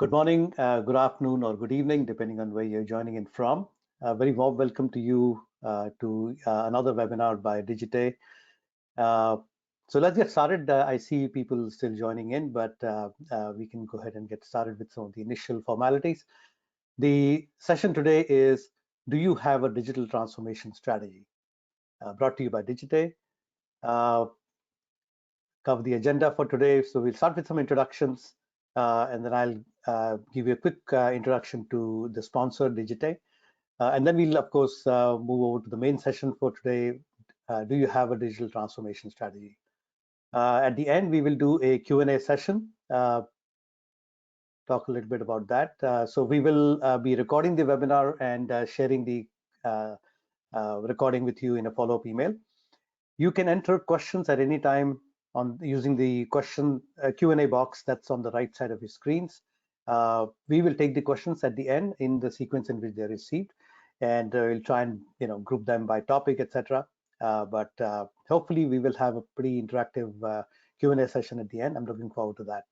Good morning, good afternoon, or good evening, depending on where you're joining in from. A very warm welcome to you to another webinar by Digité. Uh, so let's get started. I see people still joining in, but we can go ahead and get started with some of the initial formalities. The session today is, do you have a digital transformation strategy? Brought to you by Digité. Cover the agenda for today. So we'll start with some introductions, and then I'll give you a quick introduction to the sponsor, Digité. And then we'll, of course, move over to the main session for today. Do you have a digital transformation strategy? At the end, we will do a Q&A session, talk a little bit about that. So we will be recording the webinar and sharing the recording with you in a follow-up email. You can enter questions at any time on using the question Q&A box that's on the right side of your screens. We will take the questions at the end in the sequence in which they're received, and we'll try and group them by topic, etc. But hopefully we will have a pretty interactive Q&A session at the end. I'm looking forward to that.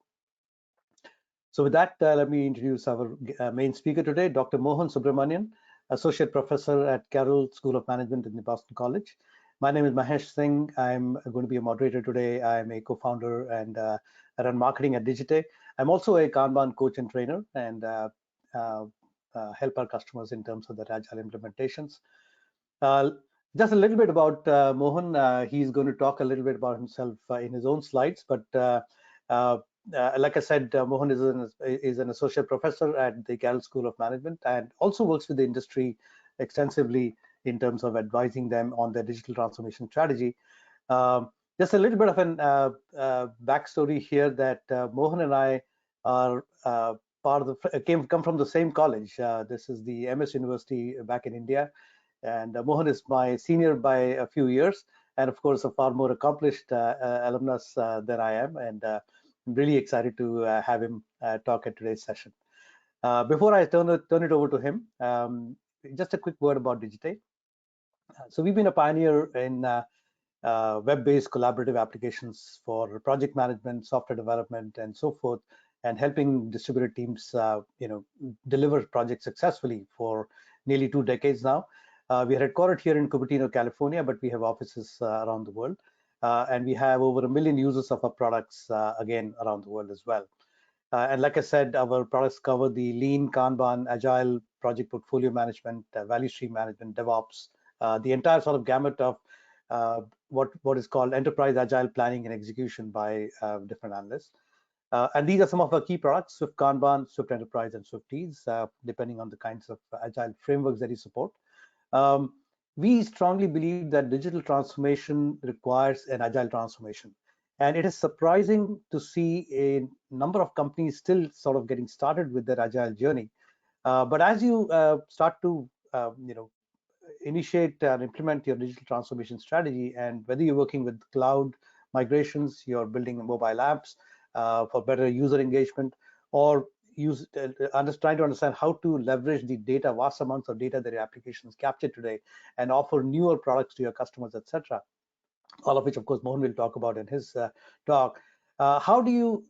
So with that, let me introduce our main speaker today, Dr. Mohan Subramaniam, Associate Professor at Carroll School of Management in the Boston College. My name is Mahesh Singh. I'm going to be a moderator today. I'm a co-founder and I run marketing at Digité. I'm also a Kanban coach and trainer and help our customers in terms of their agile implementations. Just a little bit about Mohan. He's going to talk a little bit about himself in his own slides, but like I said, Mohan is an associate professor at the Carroll School of Management and also works with the industry extensively in terms of advising them on their digital transformation strategy. Just a little bit of an backstory here that Mohan and I are part of the come from the same college. This is the MS University back in India, and Mohan is my senior by a few years, and of course a far more accomplished alumnus than I am, and I'm really excited to have him talk at today's session. Before I turn it over to him, just a quick word about Digité. So we've been a pioneer in web-based collaborative applications for project management, software development, and so forth, and helping distributed teams, deliver projects successfully for nearly 2 decades now. We are headquartered here in Cupertino, California, but we have offices around the world, and we have over 1 million users of our products, again, around the world as well. And like I said, our products cover the lean, Kanban, agile project portfolio management, value stream management, DevOps, the entire sort of gamut of what is called enterprise agile planning and execution by different analysts. And these are some of our key products: Swift Kanban, Swift Enterprise, and Swift Teas, depending on the kinds of agile frameworks that you support. We strongly believe that digital transformation requires an agile transformation. And it is surprising to see a number of companies still sort of getting started with their agile journey. But as you start to, initiate and implement your digital transformation strategy, and whether you're working with cloud migrations, you're building mobile apps for better user engagement, or trying to understand how to leverage the data, vast amounts of data that your applications capture today, and offer newer products to your customers, etc. All of which, of course, Mohan will talk about in his talk. How do you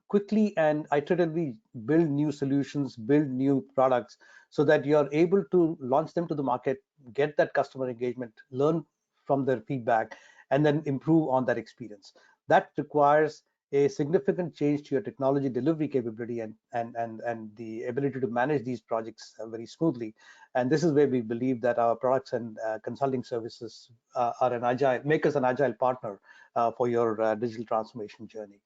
quickly and iteratively build new solutions, build new products, so that you're able to launch them to the market, get that customer engagement, learn from their feedback, and then improve on that experience? That requires a significant change to your technology delivery capability and the ability to manage these projects very smoothly. And this is where we believe that our products and consulting services make us an agile partner for your digital transformation journey.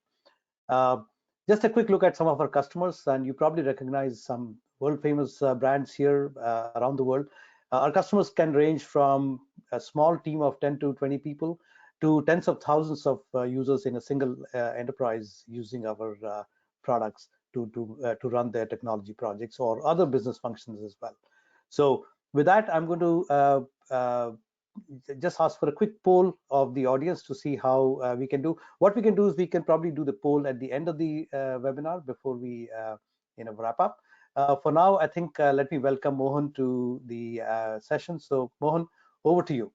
Just a quick look at some of our customers, and you probably recognize some world famous brands here around the world. Our customers can range from a small team of 10 to 20 people to tens of thousands of users in a single enterprise using our products to run their technology projects or other business functions as well. So with that, I'm going to just ask for a quick poll of the audience to see how we can do. What we can do is we can probably do the poll at the end of the webinar before we wrap up. For now, I think let me welcome Mohan to the session. So Mohan, over to you.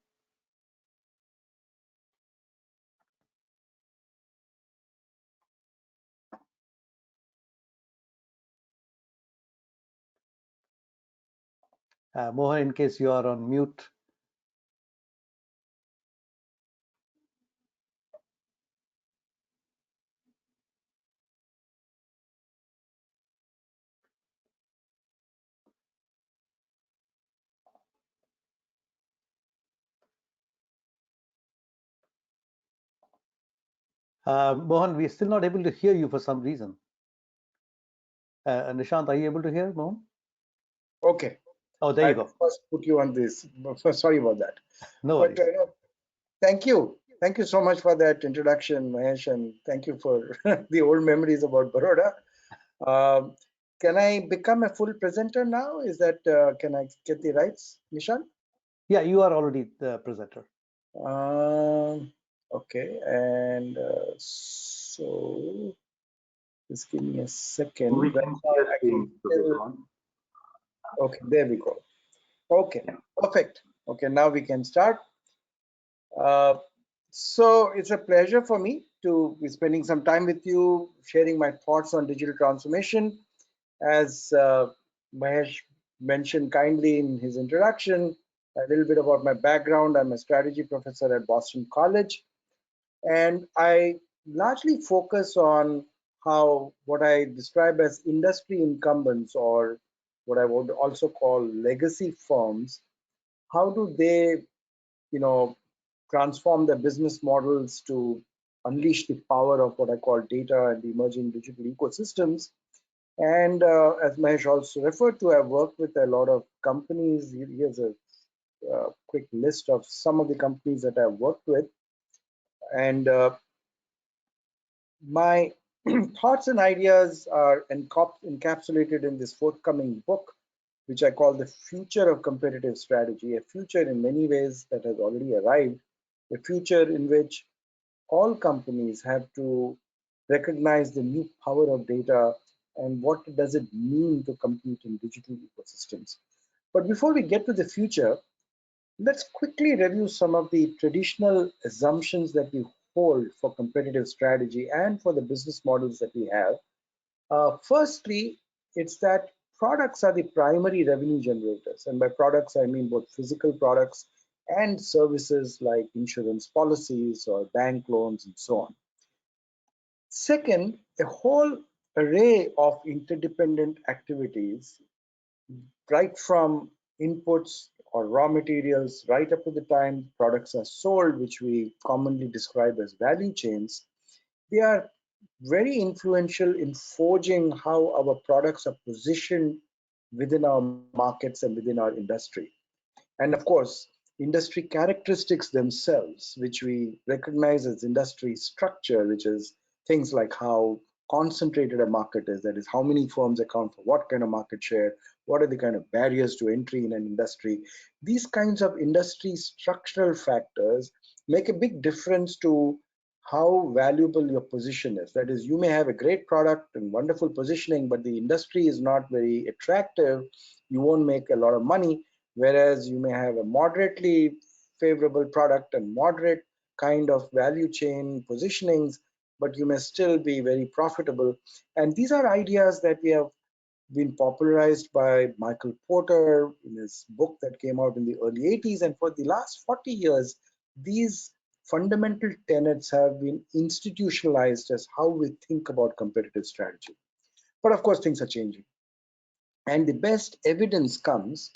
Mohan, in case you are on mute. Mohan, we're still not able to hear you for some reason. Nishant, are you able to hear Mohan? Okay. Oh, there I you go. first put you on this. Sorry about that. No But worries. thank you. Thank you so much for that introduction, Mahesh, and thank you for the old memories about Baroda. Um, can I become a full presenter now? Is that, can I get the rights, Nishan? Yeah, you are already the presenter. Okay, and so just give me a second. We Right can now, share I can screen to still. everyone. Okay, there we go. Okay, perfect. Okay, now we can start. Uh, so it's a pleasure for me to be spending some time with you, sharing my thoughts on digital transformation. As Mahesh mentioned kindly in his introduction, a little bit about my background. I'm a strategy professor at Boston College, and I largely focus on how what I describe as industry incumbents, or what I would also call legacy firms, how do they, you know, transform their business models to unleash the power of what I call data and the emerging digital ecosystems. And as Mahesh also referred to, I've worked with a lot of companies. Here's a quick list of some of the companies that I've worked with. And my thoughts and ideas are encapsulated in this forthcoming book, which I call The Future of Competitive Strategy, a future in many ways that has already arrived, a future in which all companies have to recognize the new power of data and what does it mean to compete in digital ecosystems. But before we get to the future, let's quickly review some of the traditional assumptions that we hold for competitive strategy and for the business models that we have. Firstly, it's that products are the primary revenue generators. And by products, I mean both physical products and services like insurance policies or bank loans and so on. Second, a whole array of interdependent activities, right from inputs or raw materials, right up to the time products are sold, which we commonly describe as value chains, they are very influential in forging how our products are positioned within our markets and within our industry. And of course, industry characteristics themselves, which we recognize as industry structure, which is things like how concentrated a market is, that is, how many firms account for what kind of market share, what are the kind of barriers to entry in an industry. These kinds of industry structural factors make a big difference to how valuable your position is. That is, you may have a great product and wonderful positioning, but the industry is not very attractive. You won't make a lot of money. Whereas you may have a moderately favorable product and moderate kind of value chain positionings, but you may still be very profitable. And these are ideas that we have been popularized by Michael Porter in his book that came out in the early 80s. And for the last 40 years, these fundamental tenets have been institutionalized as how we think about competitive strategy. But of course, things are changing. And the best evidence comes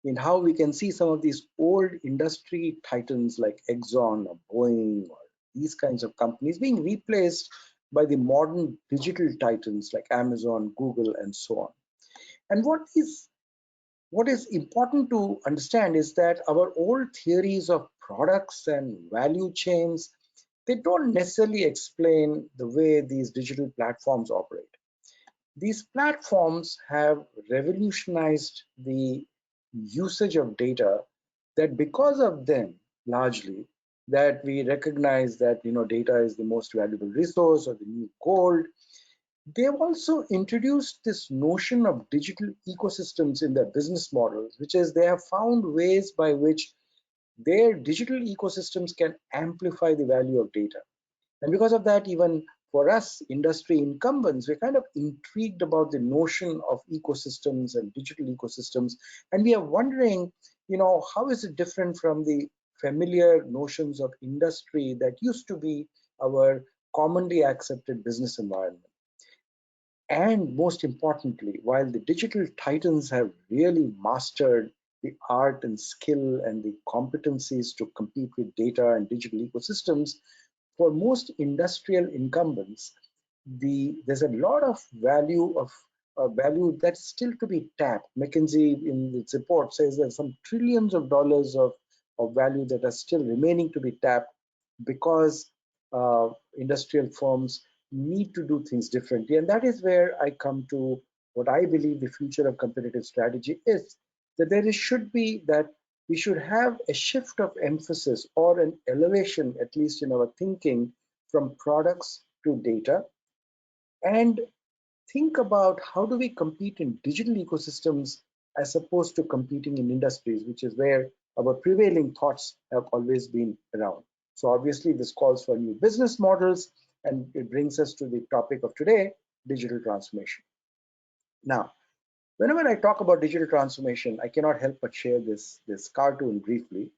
in how we can see some of these old industry titans like Exxon or Boeing or these kinds of companies being replaced by the modern digital titans like Amazon, Google, and so on. And what is important to understand is that our old theories of products and value chains, they don't necessarily explain the way these digital platforms operate. These platforms have revolutionized the usage of data, that because of them, largely, that we recognize that data is the most valuable resource or the new gold. They've also introduced this notion of digital ecosystems in their business models, which is they have found ways by which their digital ecosystems can amplify the value of data. And because of that, even for us industry incumbents, we're kind of intrigued about the notion of ecosystems and digital ecosystems, and we are wondering, how is it different from the familiar notions of industry that used to be our commonly accepted business environment. And most importantly, while the digital titans have really mastered the art and skill and the competencies to compete with data and digital ecosystems, for most industrial incumbents, there's a lot of value that's still to be tapped. McKinsey in its report says there's some trillions of dollars of value that are still remaining to be tapped because industrial firms need to do things differently. And that is where I come to what I believe the future of competitive strategy is, that should be that we should have a shift of emphasis or an elevation, at least in our thinking, from products to data, and think about how do we compete in digital ecosystems as opposed to competing in industries, which is where our prevailing thoughts have always been around. So obviously this calls for new business models, and it brings us to the topic of today, digital transformation. Now, whenever I talk about digital transformation, I cannot help but share this cartoon briefly.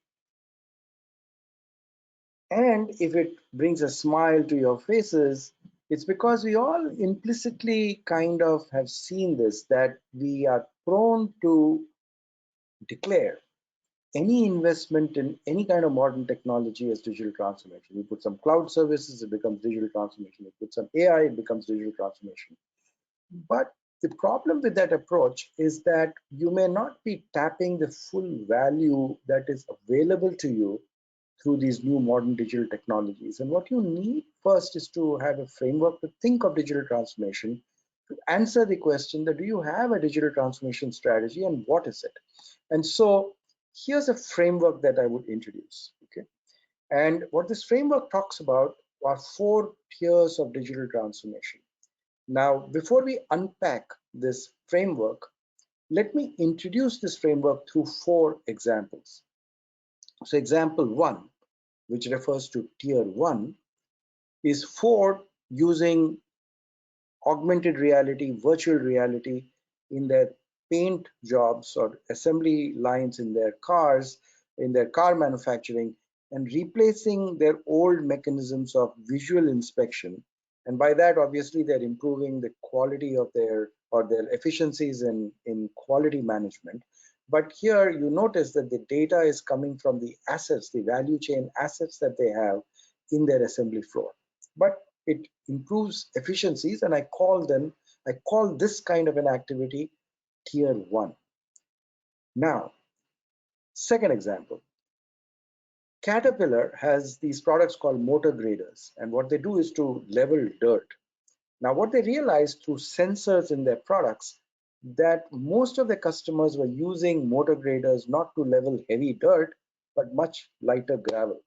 And if it brings a smile to your faces, it's because we all implicitly kind of have seen this, that we are prone to declare any investment in any kind of modern technology as digital transformation. We put some cloud services, it becomes digital transformation. We put some AI, it becomes digital transformation. But the problem with that approach is that you may not be tapping the full value that is available to you through these new modern digital technologies. And what you need first is to have a framework to think of digital transformation, to answer the question that do you have a digital transformation strategy and what is it? And so here's a framework that I would introduce. Okay, and what this framework talks about are 4 tiers of digital transformation. Now, before we unpack this framework, let me introduce this framework through 4 examples. So example 1, which refers to tier 1, is Ford using augmented reality, virtual reality in their paint jobs or assembly lines in their cars, in their car manufacturing, and replacing their old mechanisms of visual inspection. And by that, obviously, they're improving the quality of their efficiencies in quality management. But here you notice that the data is coming from the assets, the value chain assets that they have in their assembly floor. But it improves efficiencies, and I call this kind of an activity tier 1. Now, second example, Caterpillar has these products called motor graders, and what they do is to level dirt. Now, what they realized through sensors in their products, that most of the customers were using motor graders not to level heavy dirt, but much lighter gravel.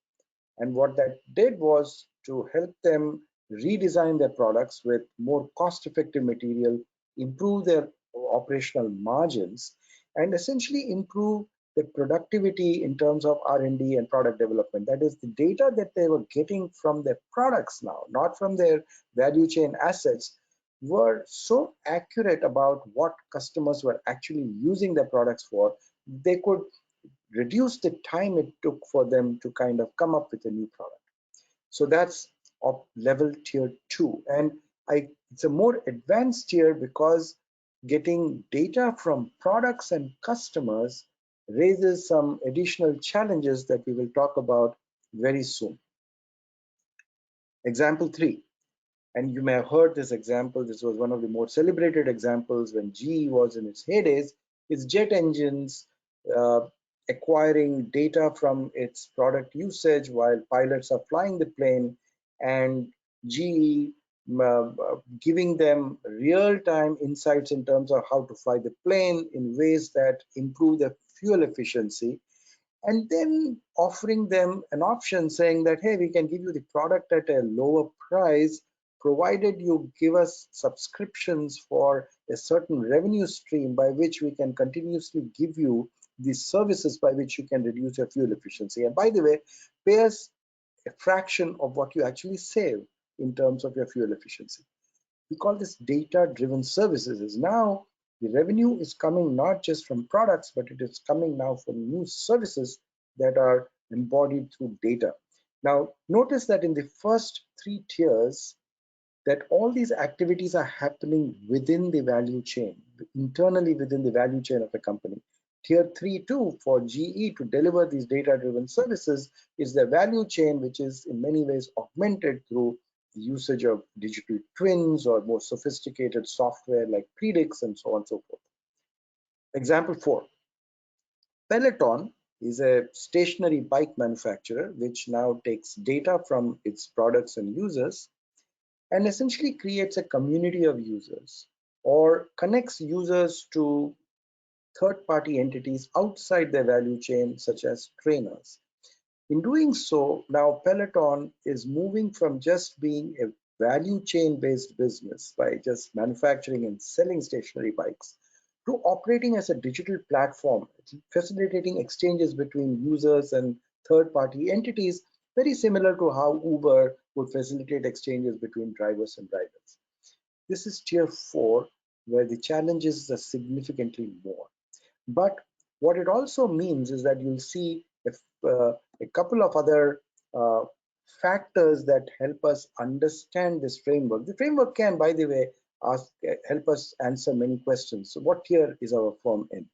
And what that did was to help them redesign their products with more cost-effective material, improve their operational margins, and essentially improve the productivity in terms of R&D and product development. That is, the data that they were getting from their products now, not from their value chain assets, were so accurate about what customers were actually using their products for, they could reduce the time it took for them to kind of come up with a new product. So that's of level tier 2. And it's a more advanced tier because getting data from products and customers raises some additional challenges that we will talk about very soon. Example 3, and you may have heard this example, this was one of the more celebrated examples when GE was in its heydays, is jet engines acquiring data from its product usage while pilots are flying the plane, and GE giving them real-time insights in terms of how to fly the plane in ways that improve their fuel efficiency, and then offering them an option saying that, hey, we can give you the product at a lower price provided you give us subscriptions for a certain revenue stream by which we can continuously give you these services by which you can reduce your fuel efficiency. And by the way, pay us a fraction of what you actually save in terms of your fuel efficiency. We call this data-driven services. Is now the revenue is coming not just from products, but it is coming now from new services that are embodied through data. Now, notice that in the first three tiers, that all these activities are happening within the value chain, internally within the value chain of a company. Tier 3 too, for GE to deliver these data-driven services, is the value chain, which is in many ways augmented through the usage of digital twins or more sophisticated software like Predix and so on and so forth. Example 4. Peloton is a stationary bike manufacturer which now takes data from its products and users and essentially creates a community of users or connects users to third-party entities outside their value chain, such as trainers. In doing so, now Peloton is moving from just being a value chain-based business by just manufacturing and selling stationary bikes to operating as a digital platform, facilitating exchanges between users and third-party entities, very similar to how Uber would facilitate exchanges between drivers and riders. This is tier 4, where the challenges are significantly more. But what it also means is that you'll see a couple of other factors that help us understand this framework. The framework can, by the way, help us answer many questions. So what tier is our firm in?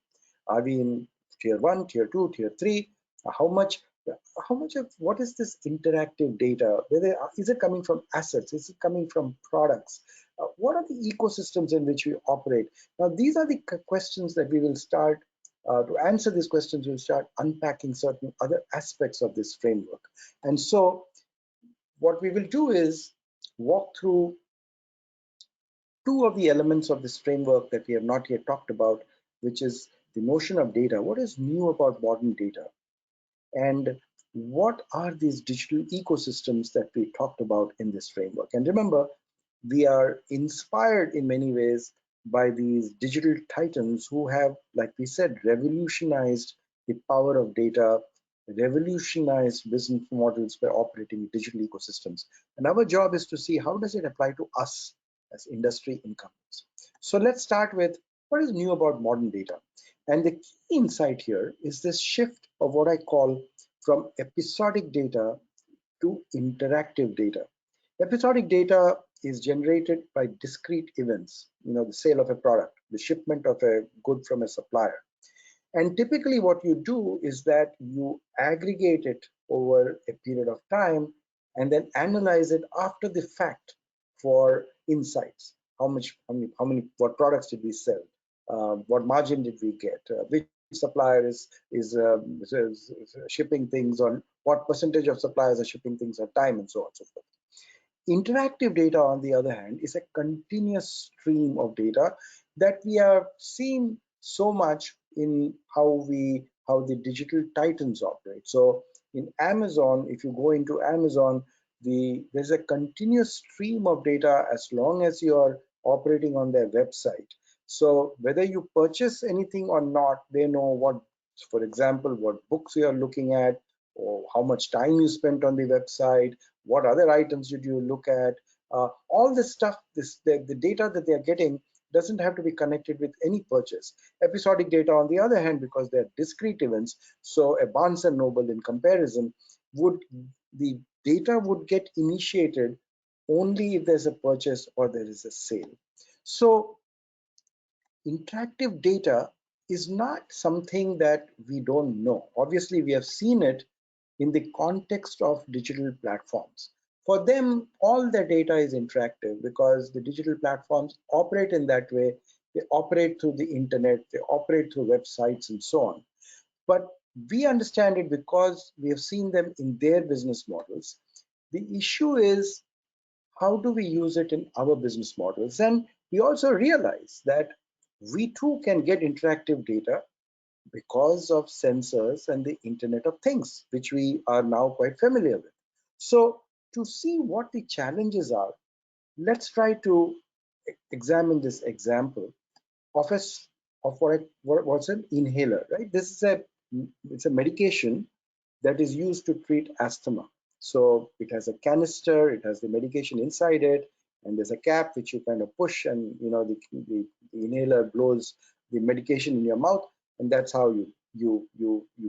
Are we in tier 1, tier 2, tier 3? How much of what is this interactive data? Whether is it coming from assets? Is it coming from products? What are the ecosystems in which we operate? Now, these are the questions that we will start to answer. These questions, we'll start unpacking certain other aspects of this framework. And so, what we will do is walk through two of the elements of this framework that we have not yet talked about, which is the notion of data. What is new about modern data? And what are these digital ecosystems that we talked about in this framework? And remember, we are inspired in many ways by these digital titans who have, like we said, revolutionized the power of data, revolutionized business models by operating digital ecosystems. And our job is to see how does it apply to us as industry incumbents. So let's start with what is new about modern data. And the key insight here is this shift of what I call from episodic data to interactive data. Episodic data is generated by discrete events, the sale of a product, the shipment of a good from a supplier. And typically what you do is that you aggregate it over a period of time and then analyze it after the fact for insights. What products did we sell? What margin did we get? Which supplier is shipping things on, what percentage of suppliers are shipping things on time, and so on and so forth. Interactive data, on the other hand, is a continuous stream of data that we have seen so much in how the digital titans operate. So in Amazon, if you go into Amazon, there's a continuous stream of data as long as you're operating on their website. So whether you purchase anything or not, they know what, for example, what books you're looking at, or how much time you spent on the website, what other items did you look at. All this stuff, the data that they're getting doesn't have to be connected with any purchase. Episodic data, on the other hand, because they're discrete events, so a Barnes and Noble in comparison, the data would get initiated only if there's a purchase or there is a sale. So interactive data is not something that we don't know. Obviously, we have seen it in the context of digital platforms. For them, all their data is interactive because the digital platforms operate in that way. They operate through the internet, they operate through websites and so on. But we understand it because we have seen them in their business models. The issue is, how do we use it in our business models? And we also realize that we too can get interactive data because of sensors and the Internet of Things, which we are now quite familiar with. So to see what the challenges are, let's try to examine this example of what's an inhaler, right? It's a medication that is used to treat asthma. So it has a canister, it has the medication inside it, and there's a cap which you kind of push, and the inhaler blows the medication in your mouth, and that's how you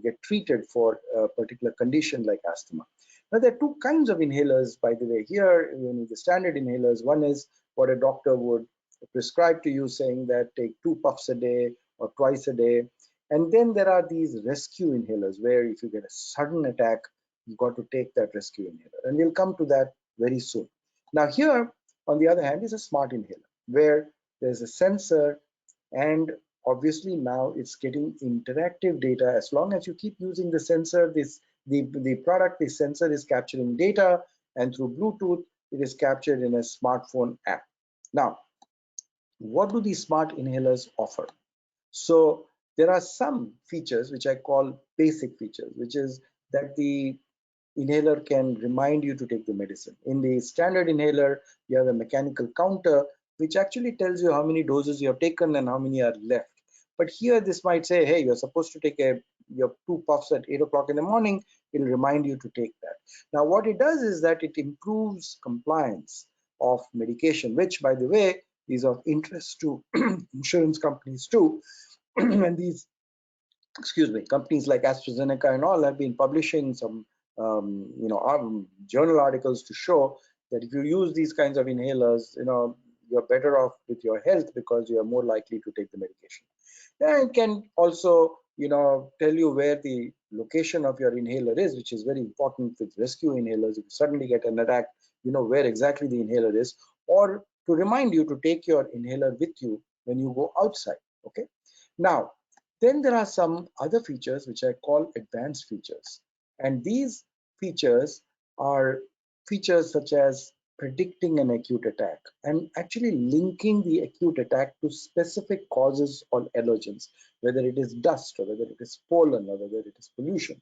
get treated for a particular condition like asthma. Now there are two kinds of inhalers, by the way. Here, the standard inhalers, one is what a doctor would prescribe to you, saying that take 2 puffs a day or twice a day. And then there are these rescue inhalers, where if you get a sudden attack, you've got to take that rescue inhaler. And we'll come to that very soon. Now here, on the other hand, is a smart inhaler, where there's a sensor, and obviously now it's getting interactive data. As long as you keep using the sensor, the sensor is capturing data, and through Bluetooth, it is captured in a smartphone app. Now, what do these smart inhalers offer? So there are some features which I call basic features, which is that the inhaler can remind you to take the medicine. In the standard inhaler, you have a mechanical counter which actually tells you how many doses you have taken and how many are left. But here this might say, hey, you're supposed to take your 2 puffs at 8 o'clock in the morning. It'll remind you to take that. Now what it does is that it improves compliance of medication, which, by the way, is of interest to insurance companies too. And these, companies like AstraZeneca and all have been publishing some journal articles to show that if you use these kinds of inhalers, you're better off with your health because you are more likely to take the medication. And it can also, tell you where the location of your inhaler is, which is very important with rescue inhalers. If you suddenly get an attack, you know where exactly the inhaler is, or to remind you to take your inhaler with you when you go outside. Okay. Now, then there are some other features which I call advanced features. And these features are features such as predicting an acute attack and actually linking the acute attack to specific causes or allergens, whether it is dust or whether it is pollen or whether it is pollution.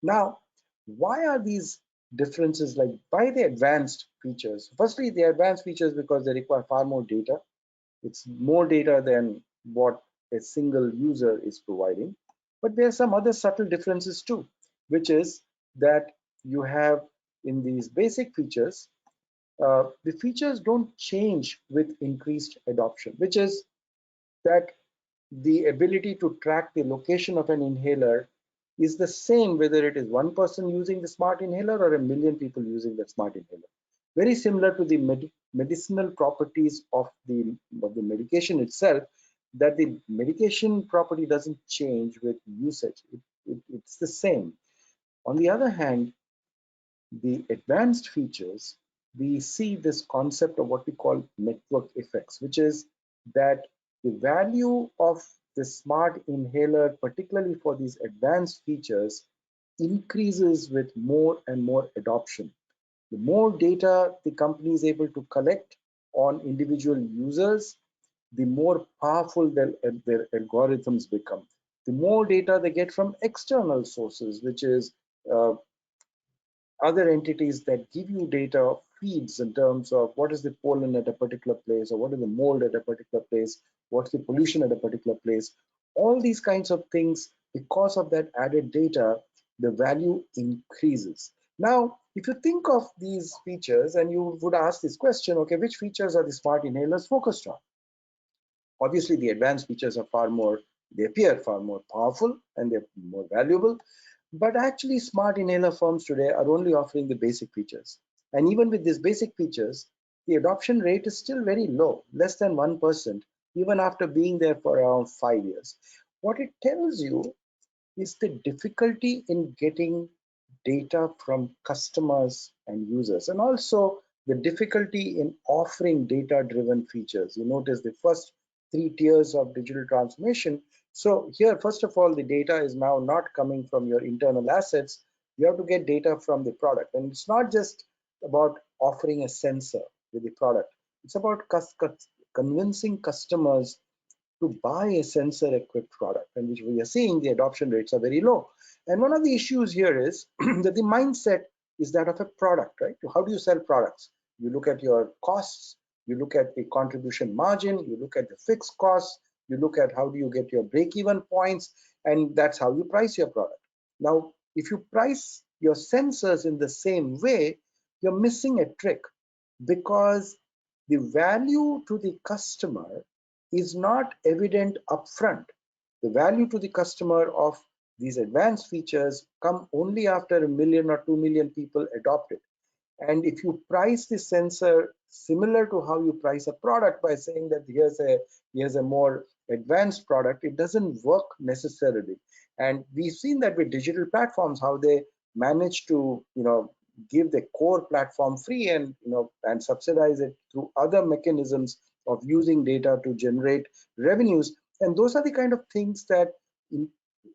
Now, why are these differences? Like, by the advanced features? Firstly, the advanced features because they require far more data. It's more data than what a single user is providing. But there are some other subtle differences too, which is that you have in these basic features, the features don't change with increased adoption, which is that the ability to track the location of an inhaler is the same whether it is one person using the smart inhaler or a million people using the smart inhaler. Very similar to the medicinal properties of the medication itself, that the medication property doesn't change with usage. It's the same. On the other hand, the advanced features, we see this concept of what we call network effects, which is that the value of the smart inhaler, particularly for these advanced features, increases with more and more adoption. The more data the company is able to collect on individual users, the more powerful their algorithms become. The more data they get from external sources, which is uh, other entities that give you data feeds in terms of what is the pollen at a particular place, or what is the mold at a particular place, what's the pollution at a particular place. All these kinds of things, because of that added data, the value increases. Now, if you think of these features and you would ask this question, okay, which features are the smart inhalers focused on? Obviously, the advanced features are far more, they appear far more powerful and they're more valuable. But actually, smart inhaler firms today are only offering the basic features. And even with these basic features, the adoption rate is still very low, less than 1%, even after being there for around 5 years. What it tells you is the difficulty in getting data from customers and users, and also the difficulty in offering data-driven features. You notice the first 3 tiers of digital transformation. So here, first of all, the data is now not coming from your internal assets. You have to get data from the product. And it's not just about offering a sensor with the product. It's about convincing customers to buy a sensor equipped product, and which we are seeing the adoption rates are very low. And one of the issues here is that the mindset is that of a product, right? How do you sell products? You look at your costs, you look at the contribution margin, you look at the fixed costs, you look at how do you get your break-even points, and that's how you price your product. Now, if you price your sensors in the same way, you're missing a trick, because the value to the customer is not evident upfront. The value to the customer of these advanced features come only after 1 million or 2 million people adopt it. And if you price the sensor similar to how you price a product by saying that here's a more advanced product, it doesn't work necessarily. And we've seen that with digital platforms, how they manage to give the core platform free, and and subsidize it through other mechanisms of using data to generate revenues. And those are the kind of things that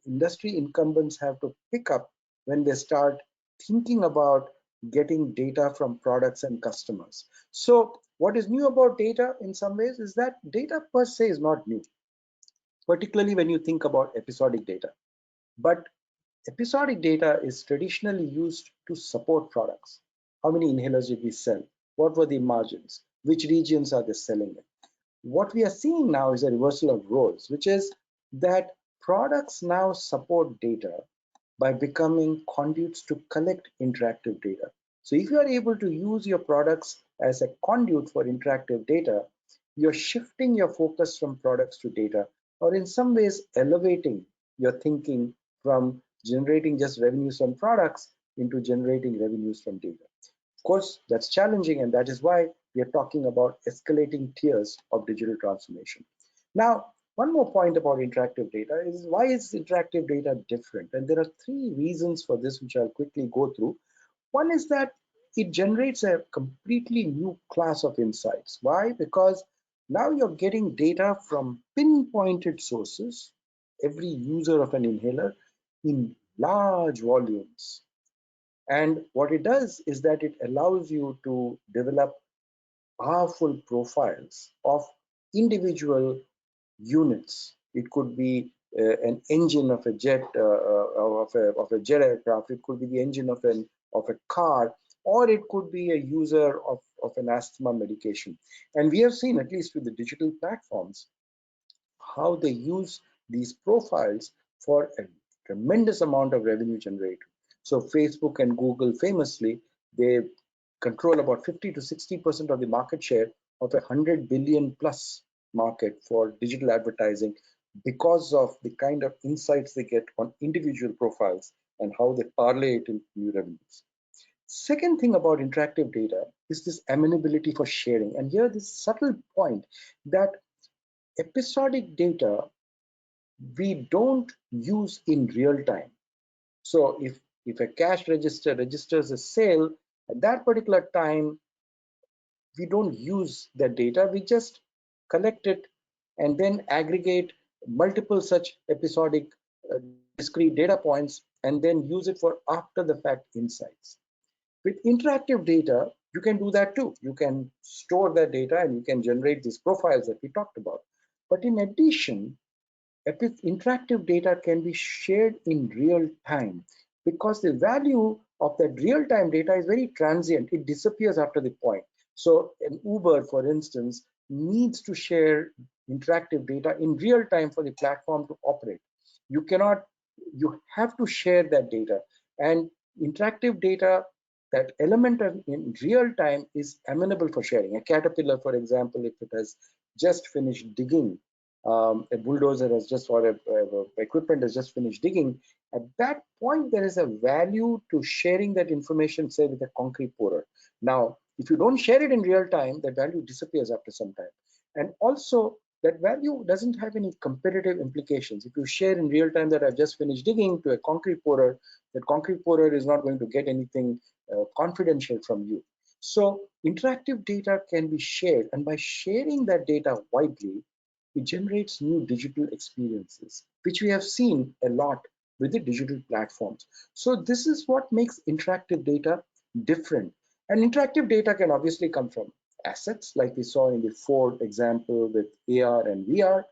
industry incumbents have to pick up when they start thinking about getting data from products and customers. So what is new about data in some ways is that data per se is not new, particularly when you think about episodic data. But episodic data is traditionally used to support products. How many inhalers did we sell? What were the margins? Which regions are they selling in? What we are seeing now is a reversal of roles, which is that products now support data by becoming conduits to collect interactive data. So if you are able to use your products as a conduit for interactive data, you're shifting your focus from products to data, or in some ways elevating your thinking from generating just revenues from products into generating revenues from data. Of course, that's challenging, and that is why we are talking about escalating tiers of digital transformation. Now, one more point about interactive data is, why is interactive data different? And there are three reasons for this, which I'll quickly go through. One is that it generates a completely new class of insights. Why? Because now you're getting data from pinpointed sources, every user of an inhaler, in large volumes. And what it does is that it allows you to develop powerful profiles of individual units. It could be an engine of a jet, of a jet aircraft. It could be the engine of a car, or it could be a user of an asthma medication. And we have seen, at least with the digital platforms, how they use these profiles for a tremendous amount of revenue generated. So Facebook and Google famously, they control about 50 to 60% of the market share of 100 billion plus market for digital advertising, because of the kind of insights they get on individual profiles and how they parlay it into new revenues. Second thing about interactive data is this amenability for sharing. And here this subtle point that episodic data we don't use in real time. So if a cash register registers a sale at that particular time, we don't use that data. We just collect it and then aggregate multiple such episodic discrete data points and then use it for after the fact insights. With interactive data, you can do that too. You can store that data and you can generate these profiles that we talked about. But in addition, interactive data can be shared in real time, because the value of that real-time data is very transient. It disappears after the point. So an Uber, for instance, needs to share interactive data in real time for the platform to operate. You have to share that data. And interactive data, that element in real time, is amenable for sharing. A caterpillar, for example, if it has just finished digging, a bulldozer has just, or equipment has just finished digging, at that point there is a value to sharing that information, say with a concrete pourer. Now, if you don't share it in real time, that value disappears after some time. And also, that value doesn't have any competitive implications. If you share in real time that I've just finished digging to a concrete pourer, that concrete pourer is not going to get anything confidential from you. So interactive data can be shared, and by sharing that data widely, it generates new digital experiences, which we have seen a lot with the digital platforms. So this is what makes interactive data different. And interactive data can obviously come from assets, like we saw in the Ford example with AR and VR.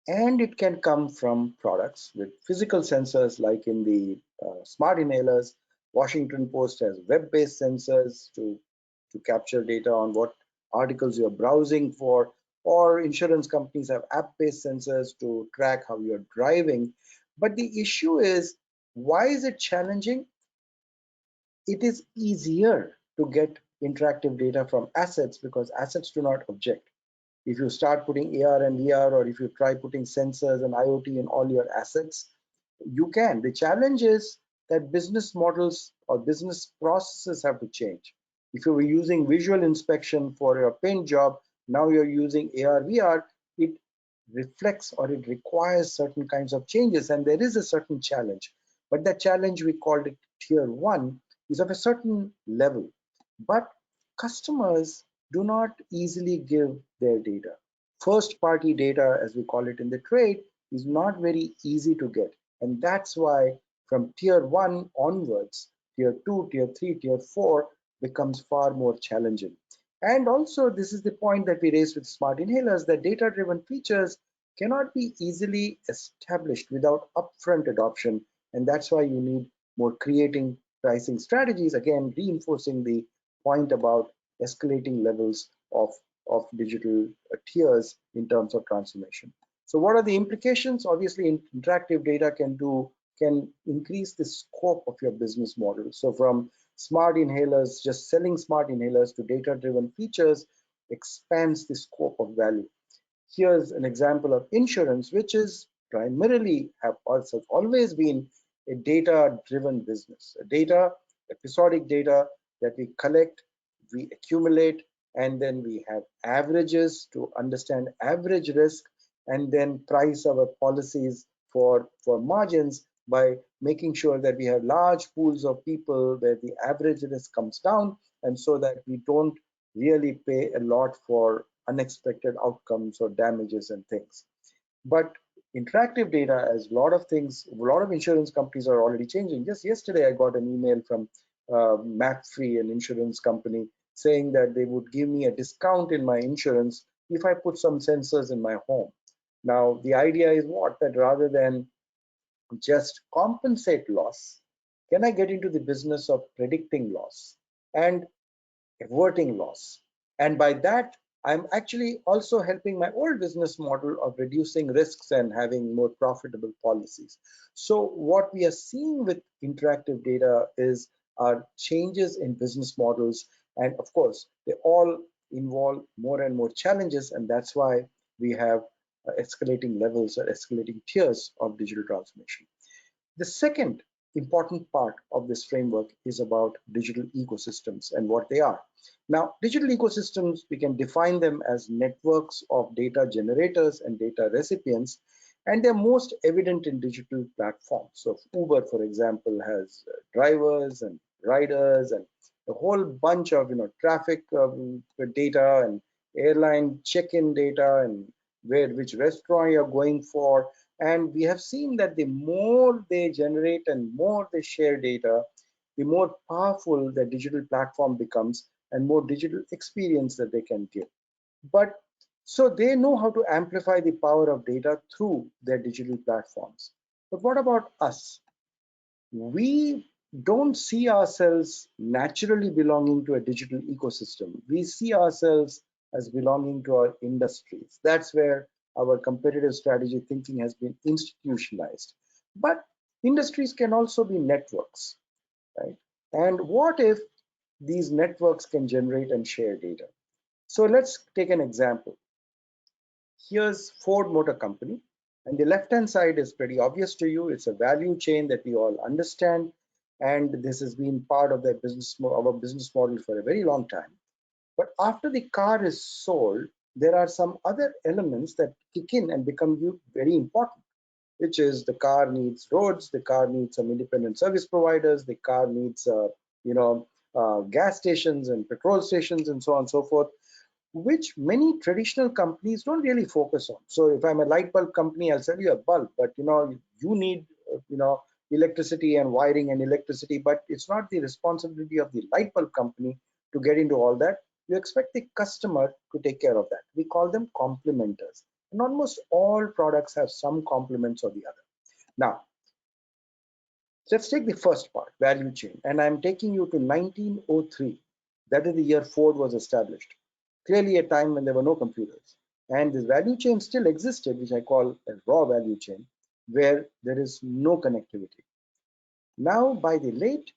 And it can come from products with physical sensors, like in the smart inhalers. Washington Post has web-based sensors to capture data on what articles you're browsing for, or insurance companies have app-based sensors to track how you're driving. But the issue is Why is it challenging? It is easier to get interactive data from assets because assets do not object. If you start putting AR and VR, or if you try putting sensors and IoT in all your assets, you can. The challenge is that business models or business processes have to change. If you were using visual inspection for your paint job, now you're using AR, VR, it reflects or it requires certain kinds of changes, and there is a certain challenge. But that challenge, we called it tier one, is of a certain level. But customers do not easily give their data. First party data, as we call it in the trade, is not very easy to get. And that's why from tier one onwards, tier two, tier three, tier four becomes far more challenging. And also, this is the point that we raised with smart inhalers, that data driven features cannot be easily established without upfront adoption. And that's why you need more creating pricing strategies, again, reinforcing the point about escalating levels of digital tiers in terms of transformation. So what are the implications? Obviously, interactive data can increase the scope of your business model. So from smart inhalers, just selling smart inhalers, to data-driven features expands the scope of value. Here's an example of insurance, which is primarily has always been a data-driven business, a episodic data that we collect, we accumulate, and then we have averages to understand average risk, and then price our policies for margins by making sure that we have large pools of people where the average risk comes down, and so that we don't really pay a lot for unexpected outcomes or damages and things. But interactive data, as a lot of things, a lot of insurance companies are already changing. Just yesterday, I got an email from MapFree, an insurance company, saying that they would give me a discount in my insurance if I put some sensors in my home. Now, the idea is what? That rather than just compensate loss, can I get into the business of predicting loss and averting loss? And by that, I'm actually also helping my old business model of reducing risks and having more profitable policies. So what we are seeing with interactive data is our changes in business models. And of course, they all involve more and more challenges. And that's why we have escalating levels or escalating tiers of digital transformation. The second important part of this framework is about digital ecosystems and what they are. Now, digital ecosystems, we can define them as networks of data generators and data recipients, and they're most evident in digital platforms. So Uber, for example, has drivers and riders and a whole bunch of traffic data and airline check-in data and which restaurant you're going for. And we have seen that the more they generate and more they share data, the more powerful the digital platform becomes and more digital experience that they can give. But so they know how to amplify the power of data through their digital platforms. But what about us? We don't see ourselves naturally belonging to a digital ecosystem. We see ourselves as belonging to our industries. That's where our competitive strategy thinking has been institutionalized. But industries can also be networks, right? And what if these networks can generate and share data? So let's take an example. Here's Ford Motor Company, and the left-hand side is pretty obvious to you. It's a value chain that we all understand, and this has been part of their our business model for a very long time. But after the car is sold, there are some other elements that kick in and become very important, which is the car needs roads, the car needs some independent service providers, the car needs gas stations and petrol stations and so on and so forth, which many traditional companies don't really focus on. So if I'm a light bulb company, I'll sell you a bulb, but you need electricity and wiring and electricity, but it's not the responsibility of the light bulb company to get into all that. You expect the customer to take care of that. We call them complementers. And almost all products have some complements or the other. Now, let's take the first part, value chain. And I'm taking you to 1903. That is the year Ford was established. Clearly a time when there were no computers. And this value chain still existed, which I call a raw value chain, where there is no connectivity. Now, by the late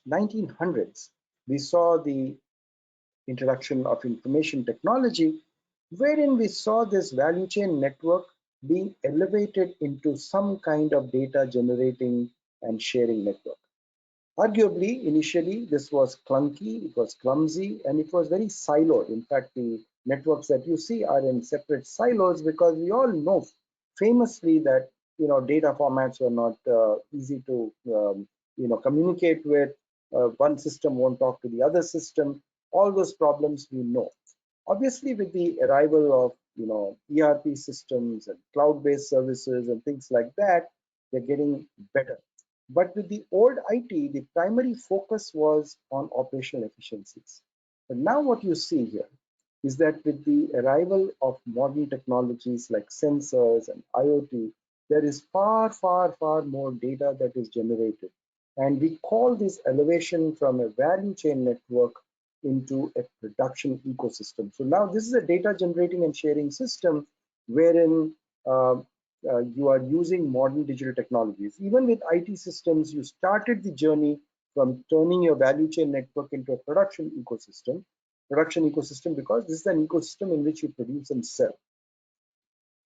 1900s, we saw the introduction of information technology, wherein we saw this value chain network being elevated into some kind of data generating and sharing network. Arguably, initially, this was clunky, it was clumsy, and it was very siloed. In fact, the networks that you see are in separate silos because we all know famously that data formats were not easy to communicate with. One system won't talk to the other system. All those problems we know. Obviously, with the arrival of ERP systems and cloud-based services and things like that, they're getting better. But with the old IT, the primary focus was on operational efficiencies. But now what you see here is that with the arrival of modern technologies like sensors and IoT, there is far, far, far more data that is generated. And we call this elevation from a value chain network into a production ecosystem. So now this is a data generating and sharing system wherein you are using modern digital technologies. Even with IT systems, you started the journey from turning your value chain network into a production ecosystem. Production ecosystem because this is an ecosystem in which you produce and sell.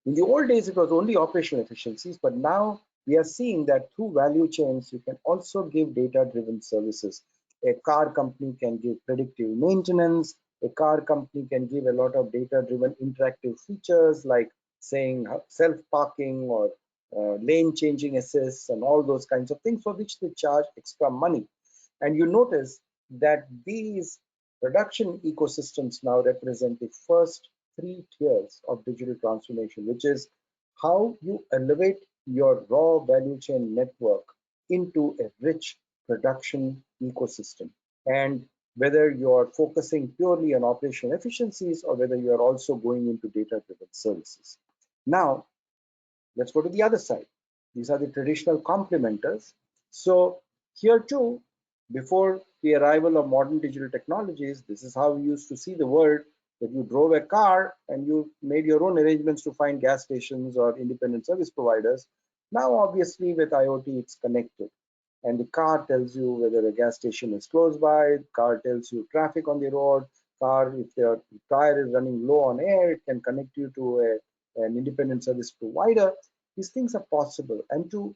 In the old days, it was only operational efficiencies, but now we are seeing that through value chains, you can also give data-driven services. A car company can give predictive maintenance. A car company can give a lot of data-driven interactive features like saying self-parking or lane changing assist and all those kinds of things for which they charge extra money. And you notice that these production ecosystems now represent the first three tiers of digital transformation, which is how you elevate your raw value chain network into a rich production ecosystem. And whether you're focusing purely on operational efficiencies or whether you're also going into data-driven services. Now, let's go to the other side. These are the traditional complementers. So here too, before the arrival of modern digital technologies, this is how we used to see the world, that you drove a car and you made your own arrangements to find gas stations or independent service providers. Now, obviously, with IoT, it's connected. And the car tells you whether a gas station is close by, the car tells you traffic on the road, car, if their tire is running low on air, it can connect you to an independent service provider. These things are possible. And to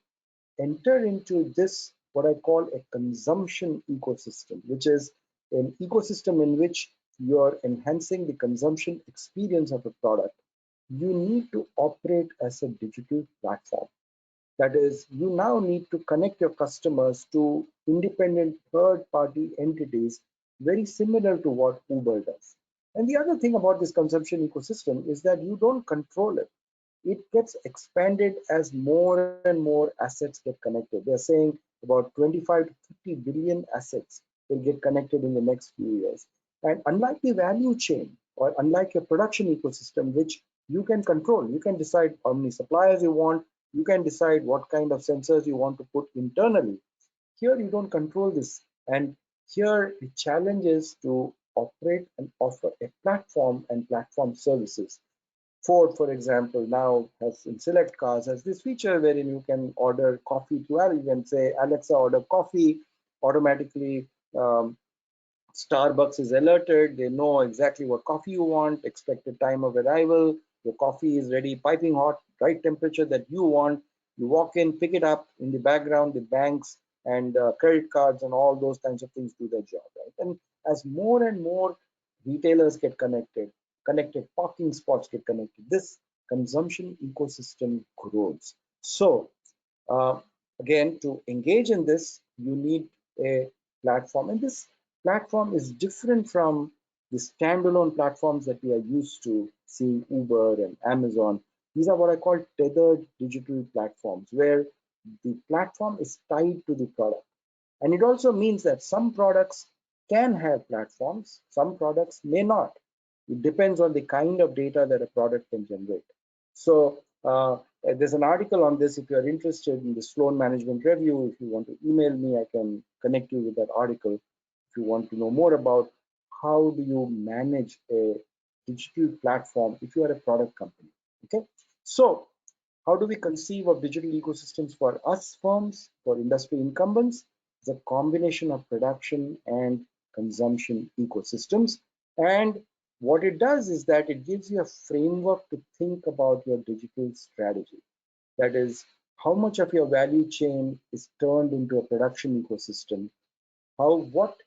enter into this, what I call a consumption ecosystem, which is an ecosystem in which you're enhancing the consumption experience of a product, you need to operate as a digital platform. That is, you now need to connect your customers to independent third-party entities, very similar to what Uber does. And the other thing about this consumption ecosystem is that you don't control it. It gets expanded as more and more assets get connected. They're saying about 25 to 50 billion assets will get connected in the next few years. And unlike the value chain, or unlike your production ecosystem, which you can control, you can decide how many suppliers you want, you can decide what kind of sensors you want to put internally. Here you don't control this. And here the challenge is to operate and offer a platform and platform services. Ford, for example, now has in select cars has this feature wherein you can order coffee to Alexa. You can say, Alexa, order coffee. Automatically, Starbucks is alerted. They know exactly what coffee you want, expected time of arrival. Your coffee is ready, piping hot, right temperature that you want. You walk in, pick it up. In the background, the banks and credit cards and all those kinds of things do their job, right? And as more and more retailers get connected parking spots get connected, this consumption ecosystem grows. So uh, again, to engage in this, you need a platform, and this platform is different from the standalone platforms that we are used to seeing Uber and Amazon. These are what I call tethered digital platforms, where the platform is tied to the product. And it also means that some products can have platforms, some products may not. It depends on the kind of data that a product can generate. So there's an article on this. If you're interested in the Sloan Management Review, if you want to email me, I can connect you with that article. If you want to know more about how do you manage a digital platform if you are a product company. Okay, so How do we conceive of digital ecosystems for us firms, for industry incumbents? It's a combination of production and consumption ecosystems. And what it does is that it gives you a framework to think about your digital strategy. That is, how much of your value chain is turned into a production ecosystem? What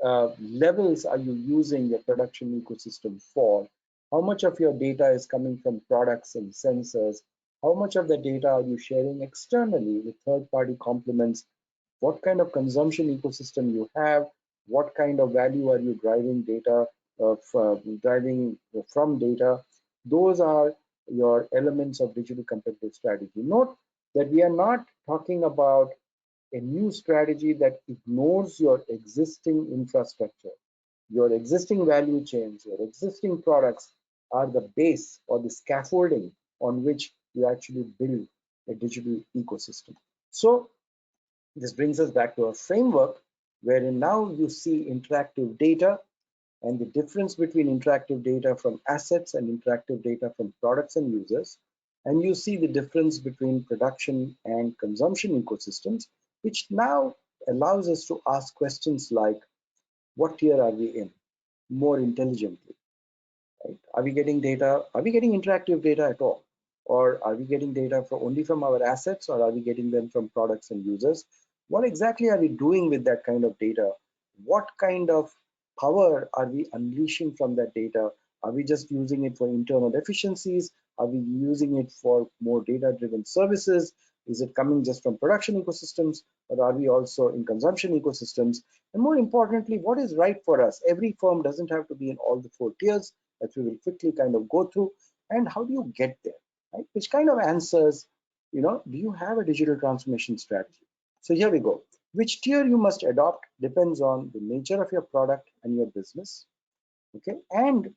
levels are you using your production ecosystem for? How much of your data is coming from products and sensors? How much of the data are you sharing externally with third-party complements? What kind of consumption ecosystem you have? What kind of value are you driving from data? Those are your elements of digital competitive strategy. Note that we are not talking about a new strategy that ignores your existing infrastructure. Your existing value chains, your existing products are the base or the scaffolding on which you actually build a digital ecosystem. So this brings us back to a framework wherein now you see interactive data and the difference between interactive data from assets and interactive data from products and users. And you see the difference between production and consumption ecosystems, which now allows us to ask questions like, what tier are we in, more intelligently? Right? Are we getting data? Are we getting interactive data at all? Or are we getting data only from our assets, or are we getting them from products and users? What exactly are we doing with that kind of data? What kind of power are we unleashing from that data? Are we just using it for internal efficiencies? Are we using it for more data-driven services? Is it coming just from production ecosystems, or are we also in consumption ecosystems? And more importantly, what is right for us? Every firm doesn't have to be in all the four tiers that we will quickly kind of go through. And how do you get there? Right? Which kind of answers, do you have a digital transformation strategy? So here we go. Which tier you must adopt depends on the nature of your product and your business, okay, and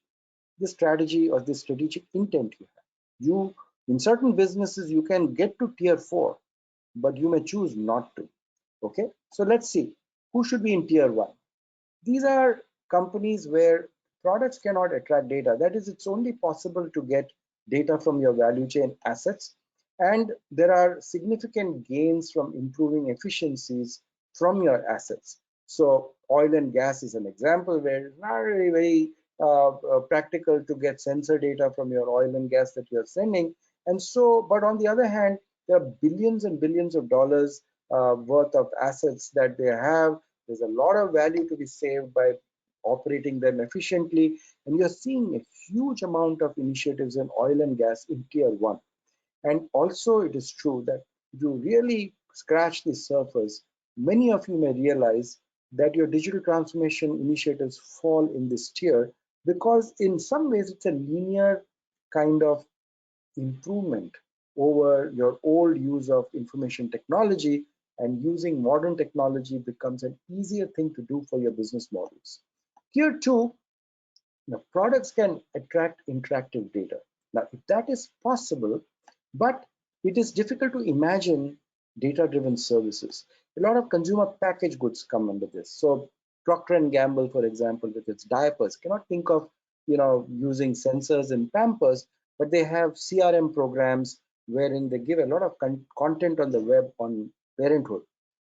the strategy or the strategic intent you have. In certain businesses, you can get to tier 4, but you may choose not to, okay? So let's see, who should be in tier 1? These are companies where products cannot attract data. That is, it's only possible to get data from your value chain assets. And there are significant gains from improving efficiencies from your assets. So oil and gas is an example where it's not really very practical to get sensor data from your oil and gas that you're sending. And so, but on the other hand, there are billions and billions of dollars worth of assets that they have. There's a lot of value to be saved by operating them efficiently. And you're seeing a huge amount of initiatives in oil and gas in tier 1. And also it is true that if you really scratch the surface, many of you may realize that your digital transformation initiatives fall in this tier because in some ways it's a linear kind of improvement over your old use of information technology, and using modern technology becomes an easier thing to do for your business models. Tier 2, products can attract interactive data. Now, if that is possible, but it is difficult to imagine data-driven services. A lot of consumer packaged goods come under this. So Procter & Gamble, for example, with its diapers, cannot think of using sensors in Pampers, but they have CRM programs wherein they give a lot of content on the web on parenthood.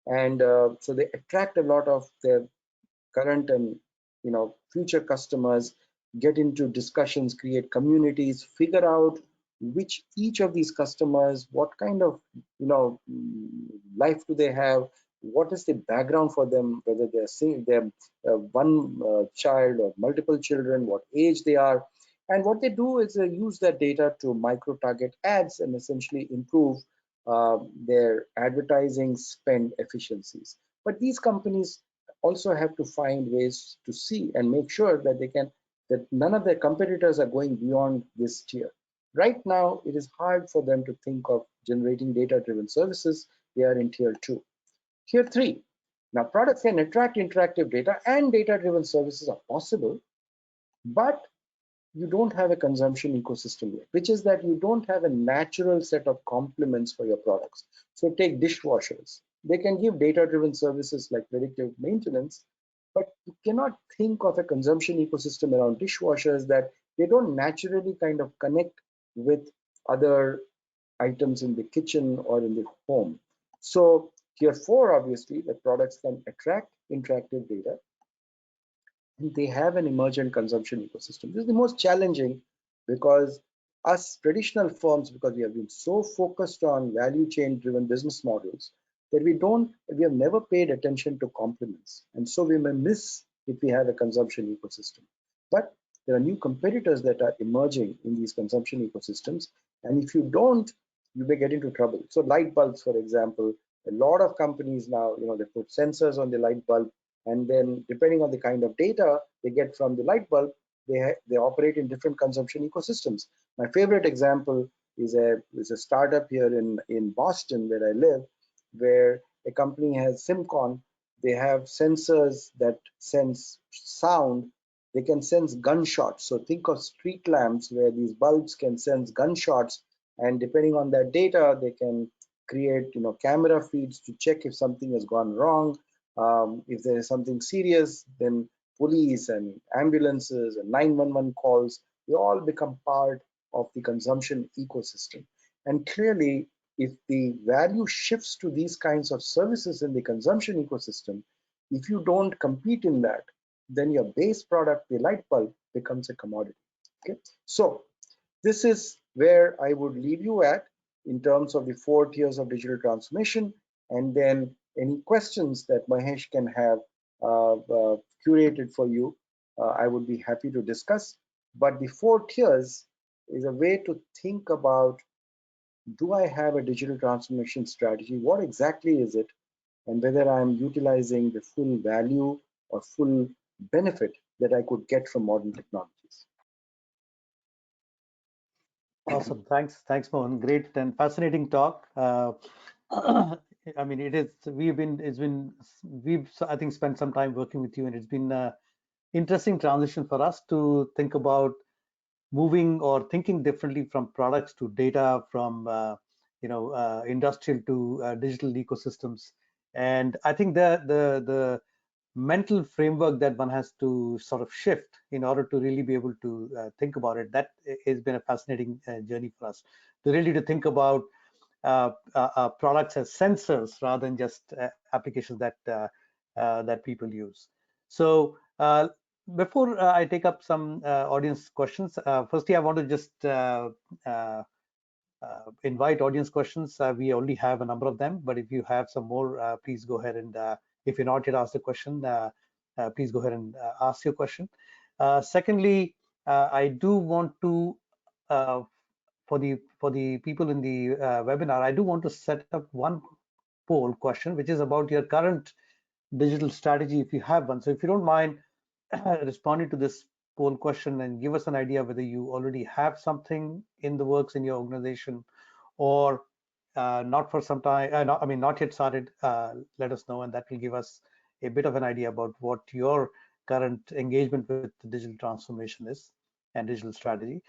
And so they attract a lot of their current and future customers, get into discussions, create communities, figure out which each of these customers, what kind of life do they have, what is the background for them, whether they're one child or multiple children, what age they are. And what they do is they use that data to micro target ads and essentially improve their advertising spend efficiencies. But these companies also have to find ways to see and make sure that that none of their competitors are going beyond this tier. Right now, it is hard for them to think of generating data-driven services. They are in tier 2. Tier 3. Now, products can attract interactive data and data-driven services are possible, but you don't have a consumption ecosystem yet, which is that you don't have a natural set of complements for your products. So take dishwashers. They can give data-driven services like predictive maintenance, but you cannot think of a consumption ecosystem around dishwashers that they don't naturally kind of connect with other items in the kitchen or in the home. So tier 4, obviously, the products can attract interactive data, and they have an emergent consumption ecosystem. This is the most challenging because us traditional firms, because we have been so focused on value chain driven business models, that we have never paid attention to complements. And so we may miss if we have a consumption ecosystem. But there are new competitors that are emerging in these consumption ecosystems. And if you don't, you may get into trouble. So light bulbs, for example, a lot of companies now, they put sensors on the light bulb, and then depending on the kind of data they get from the light bulb, they operate in different consumption ecosystems. My favorite example is a startup here in Boston, where I live, where a company has SimCon. They have sensors that sense sound. They can sense gunshots. So think of street lamps where these bulbs can sense gunshots, and depending on that data, they can create camera feeds to check if something has gone wrong. If there is something serious, then police and ambulances and 911 calls, they all become part of the consumption ecosystem. And clearly, if the value shifts to these kinds of services in the consumption ecosystem, if you don't compete in that, then your base product, the light bulb, becomes a commodity. Okay, so this is where I would leave you at in terms of the 4 tiers of digital transformation, and then any questions that Mahesh can have curated for you, I would be happy to discuss. But the 4 tiers is a way to think about, do I have a digital transformation strategy? What exactly is it? And whether I'm utilizing the full value or full benefit that I could get from modern technologies. Awesome. Thanks, Mohan. Great and fascinating talk. I mean, we've, I think, spent some time working with you, and it's been an interesting transition for us to think about moving or thinking differently from products to data, from industrial to digital ecosystems. And I think the mental framework that one has to sort of shift in order to really be able to think about it, that has been a fascinating journey for us to really to think about products as sensors rather than just applications that people use. So before I take up some audience questions, firstly I want to just invite audience questions. We already have a number of them, but if you have some more, please go ahead and if you're not yet asked a question, please go ahead and ask your question. Secondly, I do want to, for the people in the webinar, I do want to set up one poll question, which is about your current digital strategy, if you have one. So if you don't mind responding to this poll question and give us an idea whether you already have something in the works in your organization, or not for some time, not yet started, let us know, and that will give us a bit of an idea about what your current engagement with the digital transformation is and digital strategy.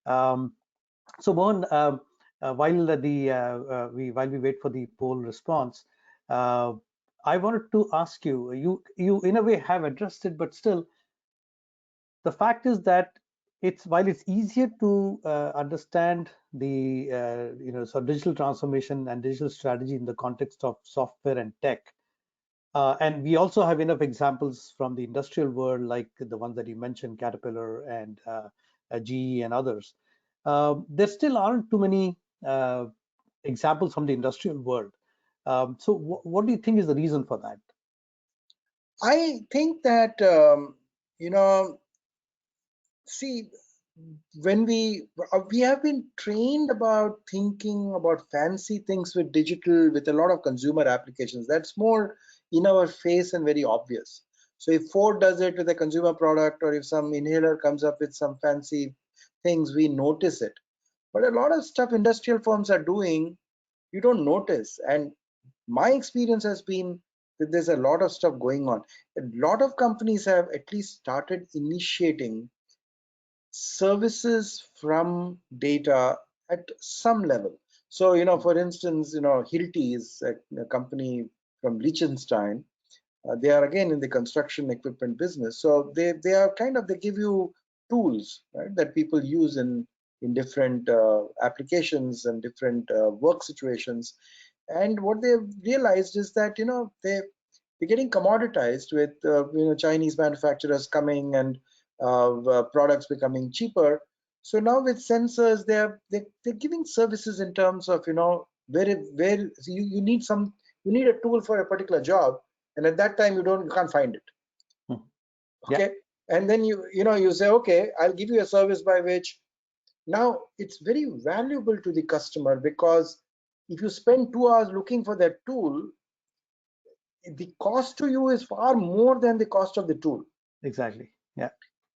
So Mohan, while we wait for the poll response, I wanted to ask you, you in a way have addressed it, but still, the fact is that while it's easier to understand the so digital transformation and digital strategy in the context of software and tech, and we also have enough examples from the industrial world, like the ones that you mentioned, Caterpillar and GE and others. There still aren't too many examples from the industrial world. So what do you think is the reason for that? I think that, see, when we have been trained about thinking about fancy things with digital, with a lot of consumer applications. That's more in our face and very obvious. So if Ford does it with a consumer product, or if some inhaler comes up with some fancy things, we notice it. But a lot of stuff industrial firms are doing, you don't notice. And my experience has been that there's a lot of stuff going on. A lot of companies have at least started initiating services from data at some level. So, for instance, Hilti is a company from Liechtenstein. They are again in the construction equipment business. So they are they give you tools, right, that people use in in different applications and different work situations. And what they've realized is that they're getting commoditized with Chinese manufacturers coming and products becoming cheaper. So now with sensors, they're giving services in terms of where you need a tool for a particular job, and at that time you can't find it. Okay. Yeah. And then you say, okay, I'll give you a service by which now it's very valuable to the customer, because if you spend 2 hours looking for that tool, the cost to you is far more than the cost of the tool. Exactly. Yeah.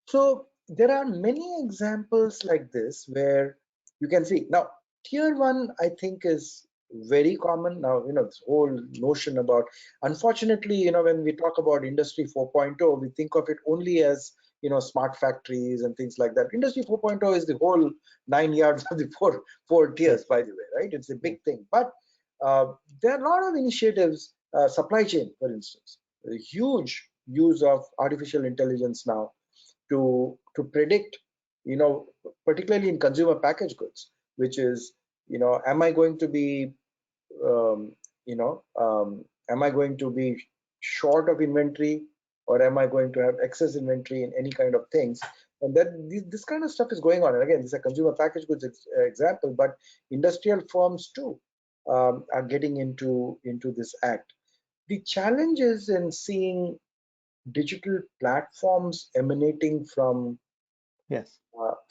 So there are many examples like this where you can see. Now, tier 1, I think, is very common. Now, this whole notion about, unfortunately, when we talk about Industry 4.0, we think of it only as, smart factories and things like that. Industry 4.0 is the whole 9 yards of the four tiers, by the way, right? It's a big thing. But there are a lot of initiatives, supply chain, for instance, a huge use of artificial intelligence now to predict, particularly in consumer packaged goods, which is, am I going to be, um, am I going to be short of inventory, or am I going to have excess inventory in any kind of things? And that this kind of stuff is going on. And again, this is a consumer packaged goods example, but industrial firms too are getting into this act. The challenge is in seeing digital platforms emanating from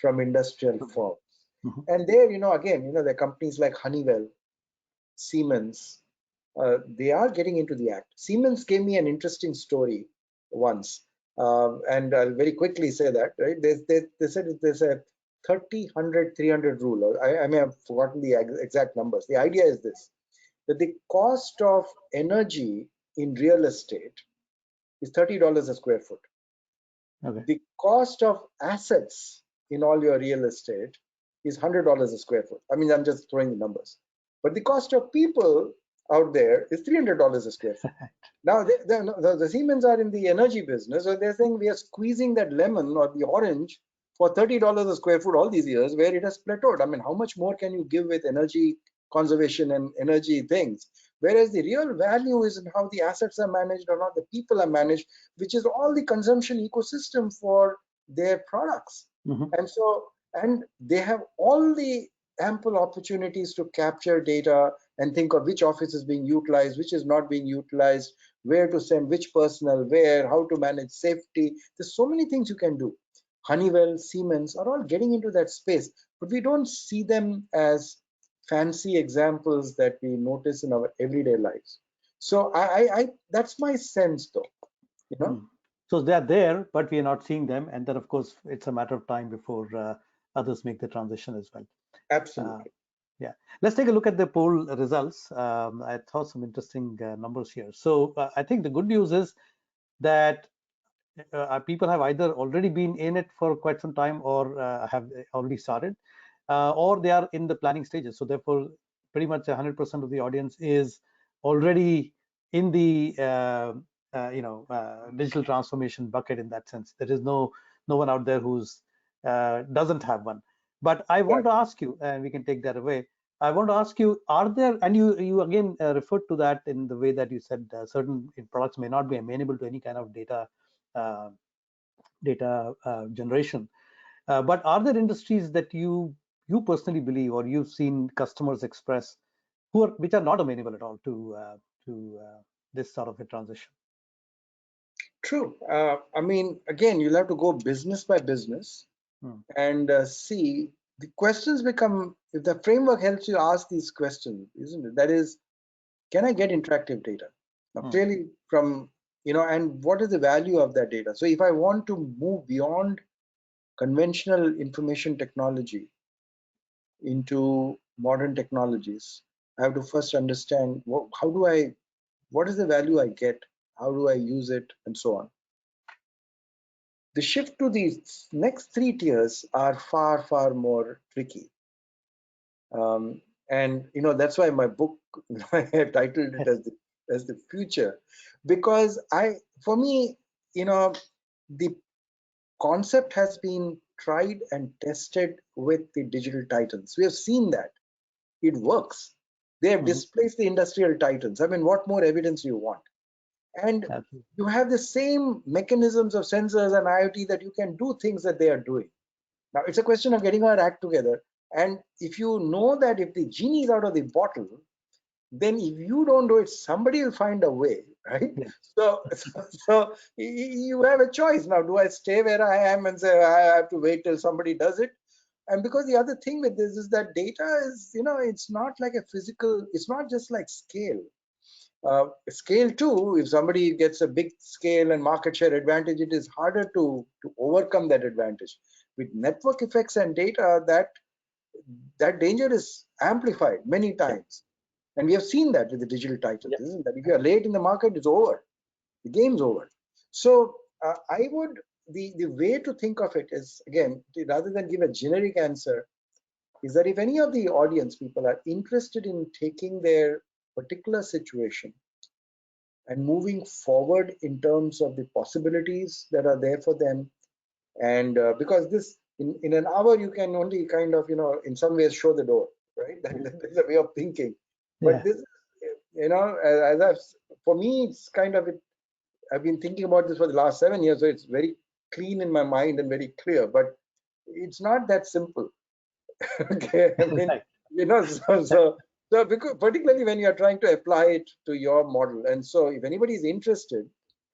industrial firms. Mm-hmm. And there, again, there are companies like Honeywell, Siemens, they are getting into the act. Siemens gave me an interesting story once, and I'll very quickly say that, right? They said there's a 30, 100, 300 rule. I may have forgotten the exact numbers. The idea is this, that the cost of energy in real estate is $30 a square foot. Okay. The cost of assets in all your real estate is $100 a square foot. I mean, I'm just throwing the numbers. But the cost of people out there is $300 a square foot. Now, the Siemens are in the energy business, so they're saying we are squeezing that lemon or the orange for $30 a square foot all these years, where it has plateaued. I mean, how much more can you give with energy conservation and energy things? Whereas the real value is in how the assets are managed or how the people are managed, which is all the consumption ecosystem for their products. Mm-hmm. And they have all the ample opportunities to capture data and think of which office is being utilized, which is not being utilized, where to send which personnel where, how to manage safety. There's so many things you can do. Honeywell, Siemens are all getting into that space, but we don't see them as fancy examples that we notice in our everyday lives. So I that's my sense, though. So they are there, but we are not seeing them, and then of course it's a matter of time before others make the transition as well. Absolutely. Yeah, let's take a look at the poll results. I thought some interesting numbers here. So I think the good news is that people have either already been in it for quite some time, or have already started, or they are in the planning stages. So therefore, pretty much 100% of the audience is already in the digital transformation bucket in that sense. There is no one out there who's doesn't have one. But I want to ask you, and we can take that away. I want to ask you, are there, and you again referred to that in the way that you said certain products may not be amenable to any kind of data generation. But are there industries that you personally believe, or you've seen customers express, which are not amenable at all to this sort of a transition? True. I mean, again, you'll have to go business by business and see. The questions become, if the framework helps you ask these questions, isn't it? That is, can I get interactive data? Now, clearly from, and what is the value of that data? So if I want to move beyond conventional information technology into modern technologies, I have to first understand what is the value I get? How do I use it? And so on. The shift to these next 3 tiers are far, far more tricky. And that's why my book, I have titled it as the future, because for me, the concept has been tried and tested with the digital titans. We have seen that it works. They have displaced the industrial titans. I mean, what more evidence do you want? And Absolutely. you have the same mechanisms of sensors and IoT that you can do things that they are doing. Now, it's a question of getting our act together. And if you know that if the genie is out of the bottle, then if you don't do it, somebody will find a way, right? Yeah. So you have a choice. Now, do I stay where I am and say I have to wait till somebody does it? And because the other thing with this is that data is, it's not like a physical, it's not just like scale. Scale too, if somebody gets a big scale and market share advantage, it is harder to overcome that advantage. With network effects and data, that danger is amplified many times. And we have seen that with the digital titles, isn't that? If you are late in the market, it's over. The game's over. So the way to think of it is, again, rather than give a generic answer, is that if any of the audience people are interested in taking their particular situation and moving forward in terms of the possibilities that are there for them, and because this, in an hour, you can only kind of, in some ways show the door, right? There's a way of thinking. But this, for me, it's kind of, I've been thinking about this for the last 7 years, so it's very clean in my mind and very clear, but it's not that simple. Okay, I mean, so because particularly when you're trying to apply it to your model. And so if anybody is interested,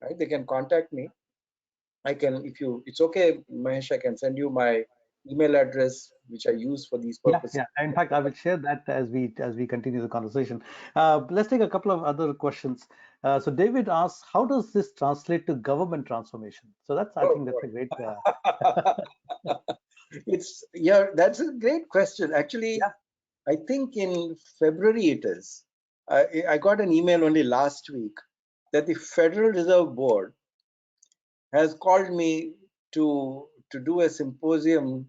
right, they can contact me. I can, it's okay, Mahesh, I can send you my email address, which I use for these purposes. Yeah. In fact, I will share that as we continue the conversation. Let's take a couple of other questions. So David asks, how does this translate to government transformation? So I think that's a great. That's a great question. Actually, I think in February it is. I got an email only last week that the Federal Reserve Board has called me to do a symposium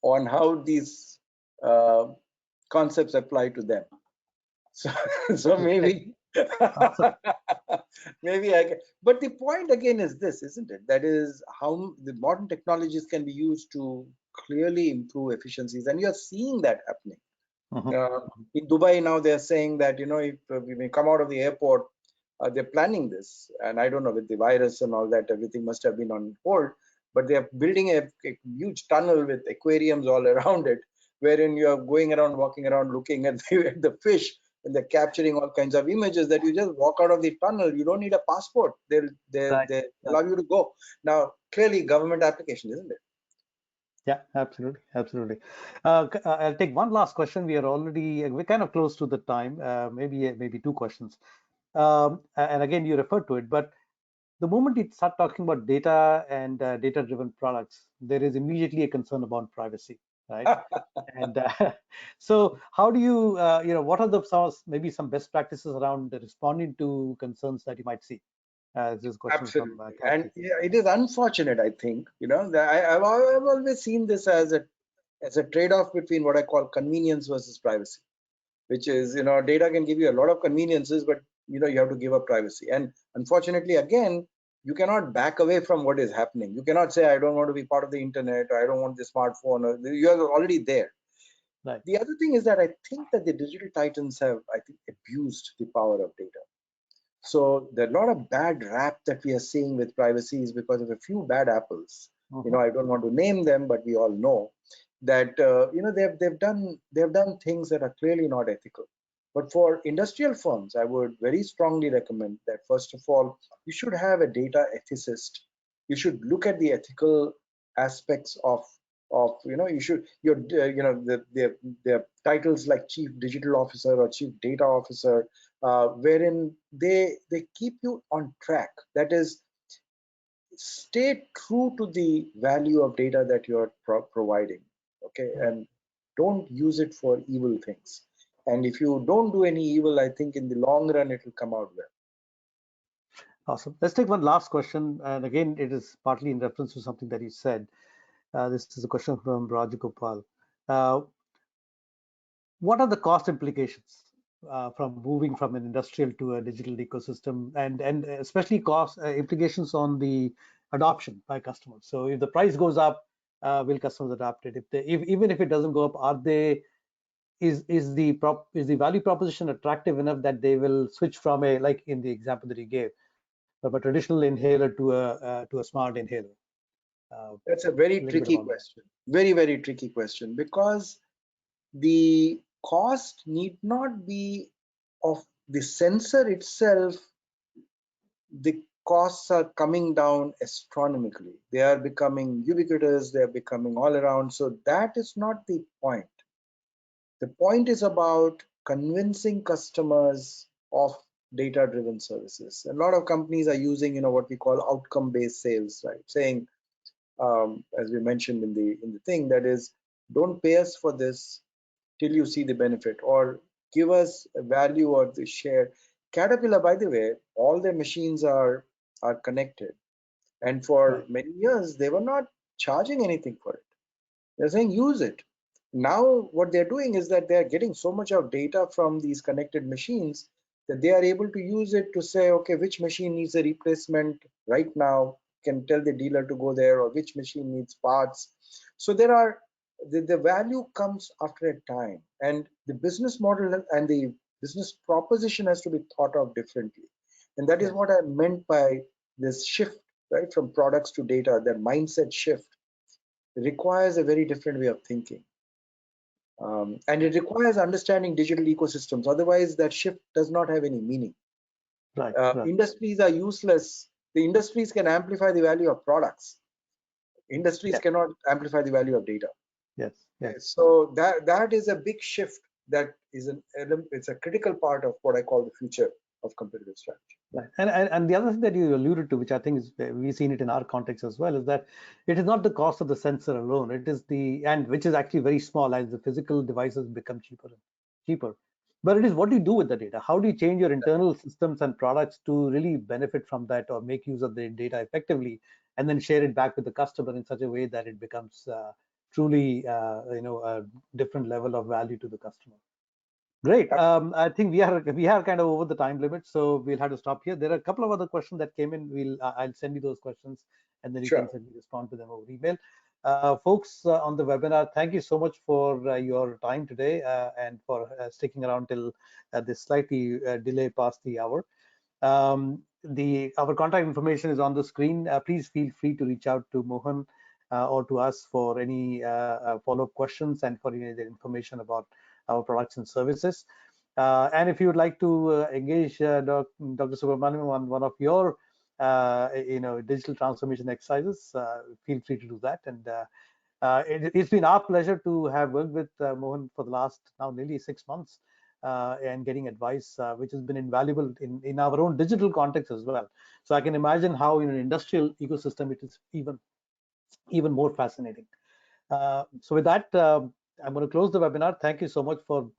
on how these concepts apply to them. So maybe maybe I can. But the point again is this, isn't it? That is how the modern technologies can be used to clearly improve efficiencies, and you're seeing that happening. In Dubai now, they're saying that if we come out of the airport, they're planning this, and I don't know, with the virus and all that, everything must have been on hold. But they're building a huge tunnel with aquariums all around it, wherein you're going around, walking around, looking at the fish, and they're capturing all kinds of images that you just walk out of the tunnel. You don't need a passport. They'll allow you to go. Now, clearly, government application, isn't it? Yeah, absolutely. I'll take one last question. We're kind of close to the time. Maybe two questions. And again, you referred to it, but the moment you start talking about data and data-driven products, there is immediately a concern about privacy, right? And so, how do you, what are maybe some best practices around responding to concerns that you might see? This question Absolutely. from And it is unfortunate, I think, that I've always seen this as a trade-off between what I call convenience versus privacy, which is, data can give you a lot of conveniences, but you have to give up privacy. And unfortunately, again, you cannot back away from what is happening. You cannot say, I don't want to be part of the internet, or I don't want the smartphone, or you are already there. Right. The other thing is that I think that the digital titans have, I think, abused the power of data. So there are a lot of bad rap that we are seeing with privacy is because of a few bad apples. I don't want to name them, but we all know that they've done things that are clearly not ethical. But for industrial firms, I would very strongly recommend that first of all, you should have a data ethicist. You should look at the ethical aspects of you should the titles like chief digital officer or chief data officer, wherein they keep you on track. That is, stay true to the value of data that you're providing, okay, and don't use it for evil things. And if you don't do any evil, I think in the long run it will come out well. Awesome. Let's take one last question, and again, it is partly in reference to something that you said. This is a question from Rajagopal. What are the cost implications from moving from an industrial to a digital ecosystem, and especially cost implications on the adoption by customers? So if the price goes up, will customers adopt it? Even if it doesn't go up, is the value proposition attractive enough that they will switch from a, like in the example that you gave, of a traditional inhaler to a smart inhaler? That's a A very little bit tricky about that. question. Very, very tricky question, because the cost need not be of the sensor itself. The costs are coming down astronomically. They are becoming ubiquitous, they are becoming all around. So that is not the point. The point is about convincing customers of data-driven services. A lot of companies are using, what we call outcome-based sales, right? Saying, as we mentioned in the thing, that is, don't pay us for this till you see the benefit, or give us a value or the share. Caterpillar, by the way, all their machines are connected, and for Right. many years they were not charging anything for it. They're saying use it. Now what they're doing is that they're getting so much of data from these connected machines that they are able to use it to say, okay, which machine needs a replacement right now, can tell the dealer to go there, or which machine needs parts. So the value comes after a time, and the business model and the business proposition has to be thought of differently. And that is Yes. what I meant by this shift, right, from products to data. That mindset shift requires a very different way of thinking. And it requires understanding digital ecosystems. Otherwise, that shift does not have any meaning. Right. Right. Industries are useless. The industries can amplify the value of products. Industries Yes. cannot amplify the value of data. Yes. Yes. So that is a big shift. That is it's a critical part of what I call the future of competitive strategy. Right. And the other thing that you alluded to, which I think is, we've seen it in our context as well, is that it is not the cost of the sensor alone. It is which is actually very small as the physical devices become cheaper and cheaper. But it is what do you do with the data? How do you change your internal systems and products to really benefit from that, or make use of the data effectively, and then share it back with the customer in such a way that it becomes truly, a different level of value to the customer. Great. I think we are kind of over the time limit, so we'll have to stop here. There are a couple of other questions that came in. I'll send you those questions, and then you can Sure. certainly respond to them over email. Folks on the webinar, thank you so much for your time today, and for sticking around till this slightly delay past the hour. Our contact information is on the screen. Please feel free to reach out to Mohan or to us for any follow-up questions and for any other information about our products and services. And if you would like to engage Dr. Subramaniam on one of your digital transformation exercises, feel free to do that. And it's been our pleasure to have worked with Mohan for the last now nearly 6 months, and getting advice, which has been invaluable in our own digital context as well. So I can imagine how in an industrial ecosystem it is even more fascinating. So with that, I'm going to close the webinar. Thank you so much for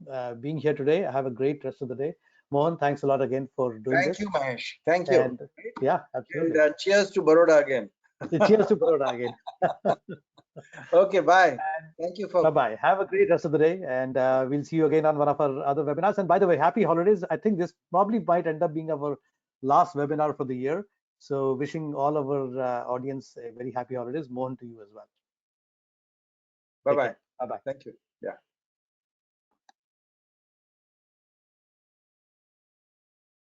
being here today. Have a great rest of the day. Mohan, thanks a lot again for doing Thank this. you, Mahesh. Thank you. And yeah, And absolutely. cheers to Baroda again. Cheers to Baroda again. Okay, bye. Thank you for. Bye-bye. Have a great rest of the day, and we'll see you again on one of our other webinars. And by the way, happy holidays. I think this probably might end up being our last webinar for the year. So wishing all our audience a very happy holidays. Mohan, to you as well. Take Bye-bye. care. Bye-bye. Thank you. Yeah.